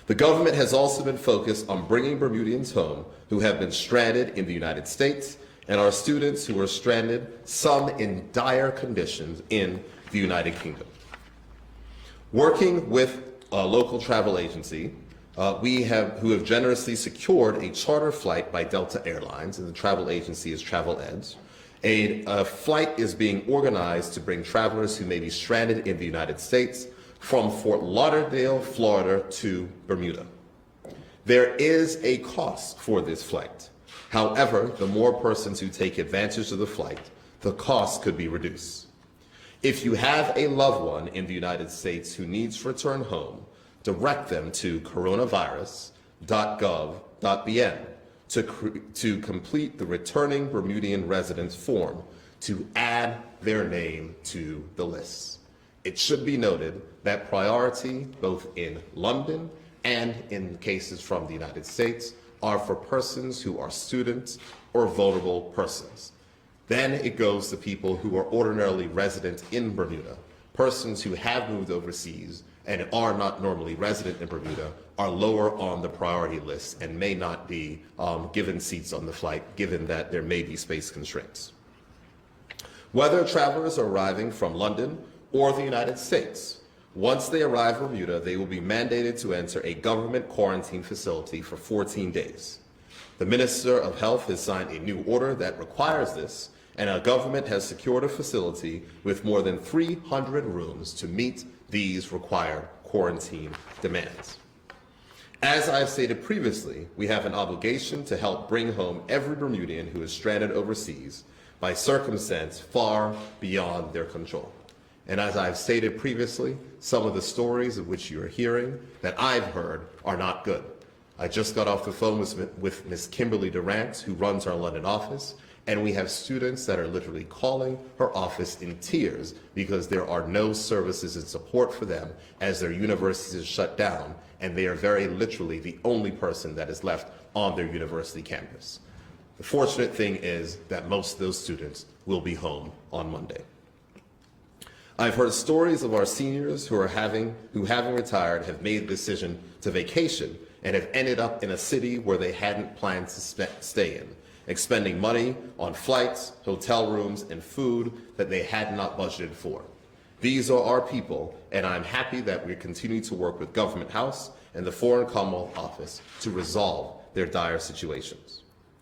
The government has also been focused on bringing Bermudians home who have been stranded in the United States and our students who are stranded, some in dire conditions, in the United Kingdom. Working with a local travel agency, who have generously secured a charter flight by Delta Airlines, and the travel agency is Travel Edge. A flight is being organized to bring travelers who may be stranded in the United States from Fort Lauderdale, Florida to Bermuda. There is a cost for this flight. However, the more persons who take advantage of the flight, the cost could be reduced. If you have a loved one in the United States who needs to return home, direct them to coronavirus.gov.bn to complete the returning Bermudian residence form to add their name to the list. It should be noted that priority, both in London and in cases from the United States, are for persons who are students or vulnerable persons. Then it goes to people who are ordinarily resident in Bermuda. Persons who have moved overseas and are not normally resident in Bermuda are lower on the priority list and may not be given seats on the flight, given that there may be space constraints. Whether travelers are arriving from London or the United States, once they arrive in Bermuda, they will be mandated to enter a government quarantine facility for 14 days. The Minister of Health has signed a new order that requires this, and our government has secured a facility with more than 300 rooms to meet these required quarantine demands. As I've stated previously, we have an obligation to help bring home every Bermudian who is stranded overseas by circumstance far beyond their control. And as I've stated previously, some of the stories of which you are hearing that I've heard are not good. I just got off the phone with Ms. Kimberly Durant, who runs our London office, and we have students that are literally calling her office in tears because there are no services and support for them as their universities are shut down, and they are very literally the only person that is left on their university campus. The fortunate thing is that most of those students will be home on Monday. I've heard stories of our seniors who having retired have made the decision to vacation and have ended up in a city where they hadn't planned to stay in, expending money on flights, hotel rooms, and food that they had not budgeted for. These are our people, and I'm happy that we continue to work with Government House and the Foreign Commonwealth Office to resolve their dire situations.